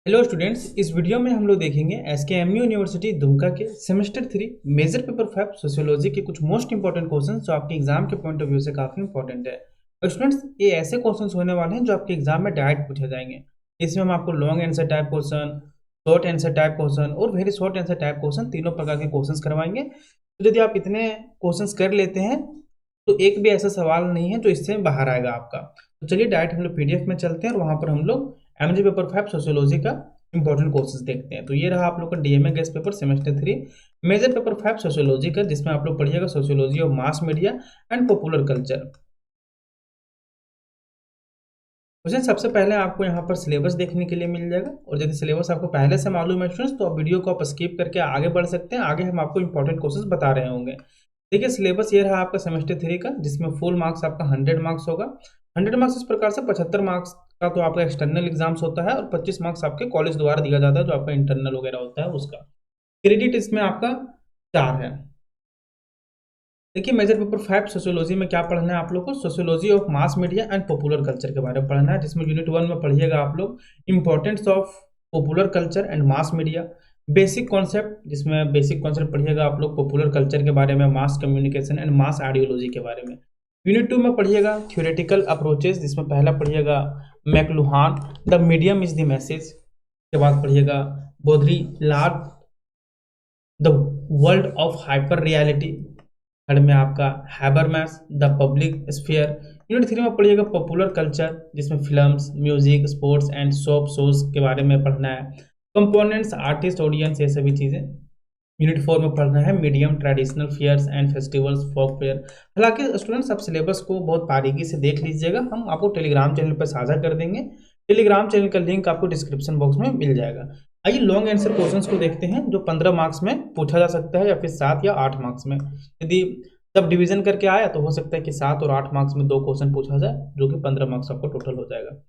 Hello students, इस video में हम लोग देखेंगे एसकेएमयू यूनिवर्सिटी दुमका के सेमेस्टर 3 मेजर पेपर 5 सोशियोलॉजी के कुछ मोस्ट इंपॉर्टेंट क्वेश्चंस जो आपके एग्जाम के पॉइंट ऑफ व्यू से काफी इंपॉर्टेंट है। और स्टूडेंट्स, ये ऐसे क्वेश्चंस होने वाले हैं जो आपके एग्जाम में डायरेक्ट पूछे जाएंगे। इसमें हम आपको long answer type question, short answer type question और very short answer type question, तीनों प्रकार के क्वेश्चंस करवाएंगे। तो यदि आप इतने क्वेश्चंस कर लेते हैं तो एक भी ऐसा सवाल नहीं है जो इससे बाहर आएगा आपका। तो चलिए डायरेक्ट हम लोग पीडीएफ में चलते हैं और वहां पर हम लोग एमजी पेपर 5 सोशियोलॉजी का इंपॉर्टेंट कोर्सेज देखते हैं। तो ये रहा आप लोग का DMA guess paper semester 3 major paper 5 sociology का, जिसमें आप लोग पढ़िएगा sociology of mass media and popular culture. Question सबसे पहले आपको यहाँ पर सिलेबस देखने के लिए मिल जाएगा, और यदि सिलेबस आपको पहले से मालूम है स्टूडेंट्स तो आप वीडियो को आप स्किप करके आगे बढ़ सकते हैं। आगे हम आपको इंपॉर्टेंट क्वेश्चन बता रहे होंगे। देखिए सिलेबस ये रहा आपका सेमेस्टर 3 का, जिसमें फुल मार्क्स आपका 100 मार्क्स होगा। 100 मार्क्स इस प्रकार से 75 मार्क्स का तो आपका एक्सटर्नल एग्जाम्स होता है और 25 मार्क्स आपके कॉलेज द्वारा दिया जाता है जो आपका इंटरनल वगैरह होता है उसका। क्रेडिट इसमें आपका 4 है। देखिए मेजर पेपर 5 सोशियोलॉजी में क्या पढ़ना है आप लोग को, sociology of mass media and popular culture के बारे में पढ़ना है, जिसमें यूनिट 1 में पढ़िएगा आप लोग importance of popular culture and mass media, basic concept, जिसमें बेसिक कॉन्सेप्ट पढ़िएगा आप लोग पॉपुलर कल्चर के बारे में, mass communication and mass ideology के बारे में। यूनिट 2 में पढ़िएगा थ्योरेटिकल अप्रोचेस, जिसमें पहला पढ़िएगा McLuhan the medium is the message, के बाद पढ़िएगा Baudrillard the world of hyper reality, third में आपका Habermas the public sphere. Unit 3 में पढ़िएगा पॉपुलर कल्चर, जिसमें films, music, sports and soap shows के बारे में पढ़ना है, कंपोनेंट्स, आर्टिस्ट, ऑडियंस, ये सभी चीज़ें। यूनिट 4 में पढ़ना है medium, traditional fairs and festivals, folk fair. हालांकि स्टूडेंट्स आप सिलेबस को बहुत बारीकी से देख लीजिएगा, हम आपको टेलीग्राम चैनल पर साझा कर देंगे। टेलीग्राम चैनल का लिंक आपको डिस्क्रिप्शन बॉक्स में मिल जाएगा। आइए लॉन्ग आंसर क्वेश्चंस को देखते हैं जो 15 मार्क्स में पूछा जा सकता है, या फिर 7 या 8 मार्क्स में। यदि सब डिवीजन करके आया तो हो सकता है कि 7 और 8 मार्क्स में 2 क्वेश्चन पूछा जाए, जो कि 15 मार्क्स आपको टोटल हो जाएगा।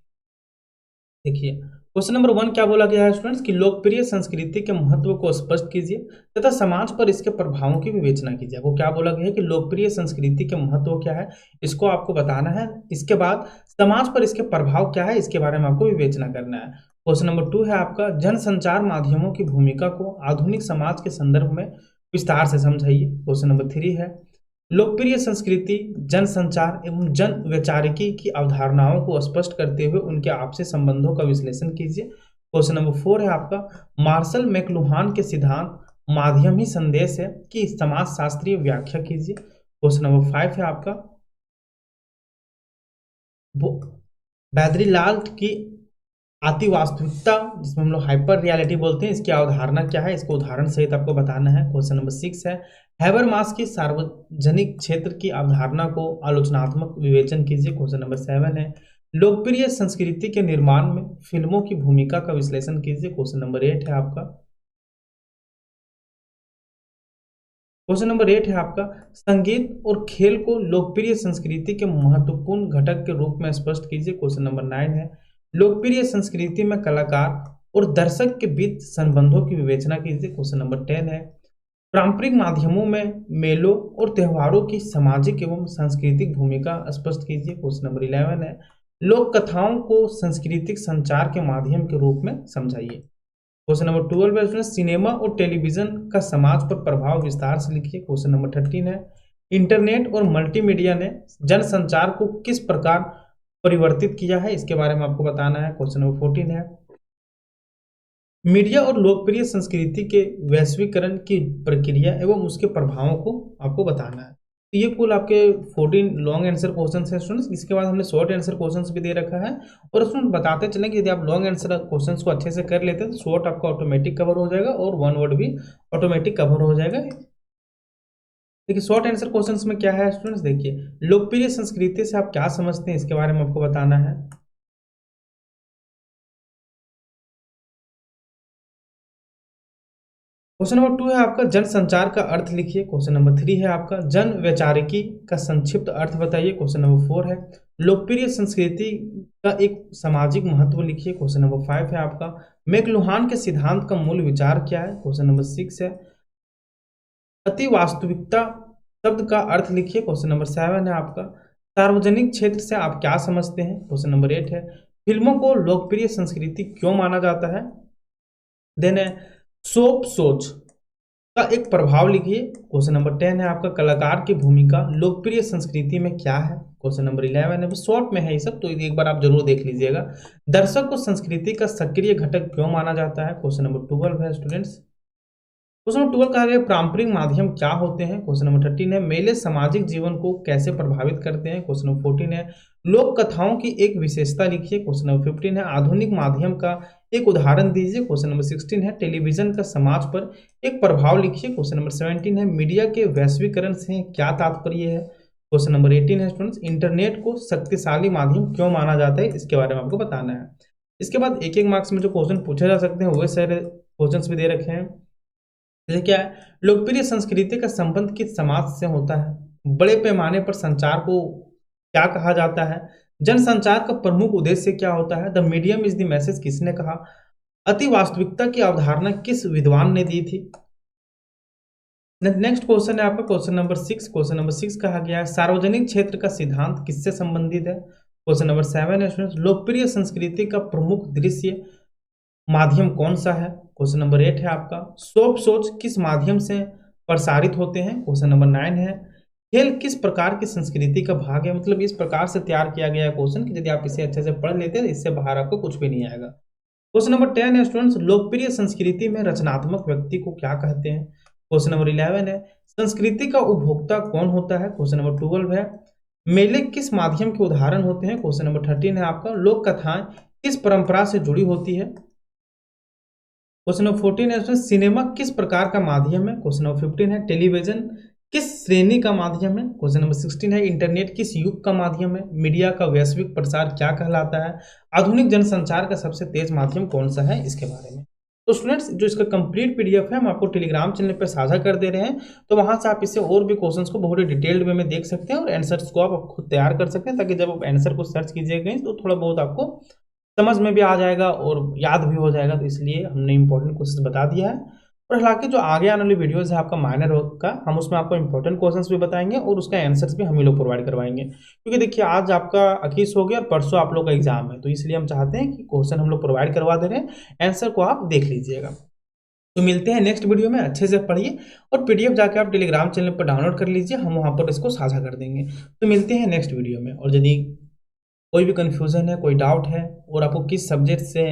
देखिए क्वेश्चन नंबर 1 क्या बोला गया है स्टूडेंट्स कि लोकप्रिय संस्कृति के महत्व को स्पष्ट कीजिए तथा समाज पर इसके प्रभावों की विवेचना कीजिए। वो क्या बोला गया है कि लोकप्रिय संस्कृति के महत्व क्या है, इसको आपको बताना है। इसके बाद समाज पर इसके प्रभाव क्या है, इसके बारे में आपको विवेचना करना है। क्वेश्चन नंबर 2 है आपका जनसंचार माध्यमों की भूमिका को आधुनिक समाज के संदर्भ में विस्तार से समझाइए। क्वेश्चन नंबर 3 है लोकप्रिय संस्कृति जनसंचार एवं जन वैचारिकी की अवधारणाओं को स्पष्ट करते हुए उनके आपसी संबंधों का विश्लेषण कीजिए। क्वेश्चन नंबर 4 है आपका मार्शल मैकलुहान के सिद्धांत माध्यम ही संदेश है कि समाज शास्त्रीय व्याख्या कीजिए। क्वेश्चन नंबर 5 है आपका बैदरीलाल की अति वास्तविकता, जिसमें हम लोग हाइपर रियलिटी बोलते हैं, इसकी अवधारणा क्या है, इसको उदाहरण सहित आपको बताना है। क्वेश्चन नंबर 6 है हैबरमास की सार्वजनिक क्षेत्र की अवधारणा को आलोचनात्मक विवेचन कीजिए। क्वेश्चन नंबर 7 है लोकप्रिय संस्कृति के निर्माण में फिल्मों की भूमिका का विश्लेषण कीजिए। क्वेश्चन नंबर 8 है आपका संगीत और खेल को लोकप्रिय संस्कृति के महत्वपूर्ण घटक के रूप में स्पष्ट कीजिए। क्वेश्चन नंबर 9 है लोकप्रिय संस्कृति में कलाकार और दर्शक के बीच संबंधों की विवेचना कीजिए। क्वेश्चन नंबर 10 है पारंपरिक माध्यमों में मेलों और त्योहारों की सामाजिक एवं सांस्कृतिक भूमिका स्पष्ट कीजिए। क्वेश्चन नंबर 11 है लोक कथाओं को सांस्कृतिक संचार के माध्यम के रूप में समझाइए। क्वेश्चन नंबर 12 है सिनेमा और टेलीविजन का समाज पर प्रभाव विस्तार से लिखिए। क्वेश्चन नंबर 13 है इंटरनेट और मल्टीमीडिया ने जनसंचार को किस प्रकार परिवर्तित किया है, इसके बारे में आपको बताना है। क्वेश्चन नंबर 14 है मीडिया और लोकप्रिय संस्कृति के वैश्वीकरण की प्रक्रिया एवं उसके प्रभावों को आपको बताना है। तो ये कुल आपके 14 लॉन्ग आंसर क्वेश्चंस हैं स्टूडेंट्स। इसके बाद हमने शॉर्ट आंसर क्वेश्चंस भी दे रखा है, और उसमें बताते चलें कि यदि आप लॉन्ग आंसर क्वेश्चंस को अच्छे से कर लेते हैं तो शॉर्ट आपका ऑटोमेटिक कवर हो जाएगा और वन वर्ड भी ऑटोमेटिक कवर हो जाएगा। देखिए शॉर्ट आंसर क्वेश्चंस में क्या है स्टूडेंट्स, देखिए लोकप्रिय संस्कृति से आप क्या समझते हैं, इसके बारे में आपको बताना है। क्वेश्चन नंबर 2 है आपका जनसंचार का अर्थ लिखिए। क्वेश्चन नंबर 3 है आपका जन वैचारिकी का संक्षिप्त अर्थ बताइए। क्वेश्चन नंबर 4 है लोकप्रिय संस्कृति का एक सामाजिक महत्व लिखिए। क्वेश्चन नंबर 5 है आपका मैकलुहान के सिद्धांत का मूल विचार क्या है। क्वेश्चन नंबर 6 है अति वास्तविकता शब्द का अर्थ लिखिए। क्वेश्चन नंबर 7 है आपका सार्वजनिक क्षेत्र से आप क्या समझते हैं। क्वेश्चन नंबर 8 है फिल्मों को लोकप्रिय संस्कृति क्यों माना जाता है? देन है सोप सोच का एक प्रभाव लिखिए। क्वेश्चन नंबर 10 है आपका कलाकार की भूमिका लोकप्रिय संस्कृति में क्या है? क्वेश्चन नंबर 11 है, शॉर्ट में है ये सब, तो एक बार आप जरूर देख लीजिएगा। दर्शक को संस्कृति का सक्रिय घटक क्यों माना जाता है? क्वेश्चन नंबर 12 है स्टूडेंट्स। क्वेश्चन नंबर 12 कहा गया पारंपरिक माध्यम क्या होते हैं? क्वेश्चन नंबर 13 है मेले सामाजिक जीवन को कैसे प्रभावित करते हैं? क्वेश्चन नंबर 14 है लोक कथाओं की एक विशेषता लिखिए। क्वेश्चन नंबर 15 है आधुनिक माध्यम का एक उदाहरण दीजिए। क्वेश्चन नंबर 16 है टेलीविजन का समाज पर एक प्रभाव लिखिए। क्वेश्चन नंबर 17 है मीडिया के वैश्वीकरण से क्या तात्पर्य है? क्वेश्चन नंबर 18 है स्टूडेंट्स इंटरनेट को शक्तिशाली माध्यम क्यों माना जाता है? इसके बारे में आपको बताना है। इसके बाद एक एक मार्क्स में जो क्वेश्चन पूछे जा सकते हैं वही सारे क्वेश्चन भी दे रखे हैं। जैसे क्या है लोकप्रिय संस्कृति का संबंध किस समाज से होता है? बड़े पैमाने पर संचार को क्या कहा जाता है? जनसंचार का प्रमुख उद्देश्य क्या होता है? The medium is the message किसने कहा? अति वास्तविकता की अवधारणा किस विद्वान ने दी थी? नेक्स्ट क्वेश्चन है आपका क्वेश्चन नंबर 6। क्वेश्चन नंबर 6 कहा गया है सार्वजनिक क्षेत्र का सिद्धांत किससे संबंधित है? क्वेश्चन नंबर 7 है लोकप्रिय संस्कृति का प्रमुख दृश्य माध्यम कौन सा है? क्वेश्चन नंबर 8 है आपका सोप सोच किस माध्यम से प्रसारित होते हैं? क्वेश्चन नंबर 9 है खेल किस प्रकार की संस्कृति का भाग है? मतलब इस प्रकार से तैयार किया गया है क्वेश्चन कि यदि आप इसे अच्छे से पढ़ लेते हैं तो इससे बाहर आपको कुछ भी नहीं आएगा। क्वेश्चन नंबर 10 है स्टूडेंट्स लोकप्रिय संस्कृति में रचनात्मक व्यक्ति को क्या कहते हैं? क्वेश्चन नंबर 11 है संस्कृति का उपभोक्ता कौन होता है? क्वेश्चन नंबर 12 है मेले किस माध्यम के उदाहरण होते हैं? क्वेश्चन नंबर 13 है आपका लोक कथाएं किस परंपरा से जुड़ी होती है? क्वेश्चन नंबर 14 है सिनेमा किस प्रकार का माध्यम है? क्वेश्चन नंबर 15 है टेलीविजन किस श्रेणी का माध्यम है? क्वेश्चन नंबर 16 है इंटरनेट किस युग का माध्यम है? मीडिया का वैश्विक प्रसार क्या कहलाता है? आधुनिक जनसंचार का सबसे तेज माध्यम कौन सा है? इसके बारे में। तो स्टूडेंट्स जो इसका कंप्लीट पीडीएफ है हम आपको टेलीग्राम चैनल पर साझा कर दे रहे हैं, तो वहां से आप इससे और भी क्वेश्चंस को बहुत ही डिटेल्ड वे में देख सकते हैं और आंसर्स को आप खुद तैयार कर सकते हैं, ताकि जब आप आंसर को सर्च कीजिएगा तो थोड़ा बहुत आपको समझ में भी आ जाएगा और याद भी हो जाएगा। तो इसलिए हमने इंपॉर्टेंट क्वेश्चंस बता दिया है। और हालांकि जो आगे आने वाली वीडियोस है आपका माइनर का, हम उसमें आपको इंपॉर्टेंट क्वेश्चंस भी बताएंगे और उसका आंसर्स भी हम ही लोग प्रोवाइड करवाएंगे, क्योंकि देखिए आज आपका 21 हो गया और परसों आप लोग का एग्जाम है, तो इसलिए हम चाहते हैं कि क्वेश्चन हम लोग प्रोवाइड करवा दे रहे हैं, आंसर को आप देख लीजिएगा। तो मिलते हैं नेक्स्ट वीडियो में, अच्छे से पढ़िए और पीडीएफ जाकर आप टेलीग्राम चैनल पर डाउनलोड कर लीजिए, हम वहाँ पर इसको साझा कर देंगे। तो मिलते हैं नेक्स्ट वीडियो में। और यदि कोई भी कन्फ्यूजन है, कोई डाउट है और आपको किस सब्जेक्ट से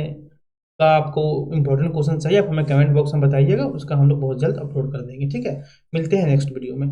का आपको इंपॉर्टेंट क्वेश्चन चाहिए, आप हमें कमेंट बॉक्स में बताइएगा, उसका हम लोग बहुत जल्द अपलोड कर देंगे। ठीक है, मिलते हैं नेक्स्ट वीडियो में।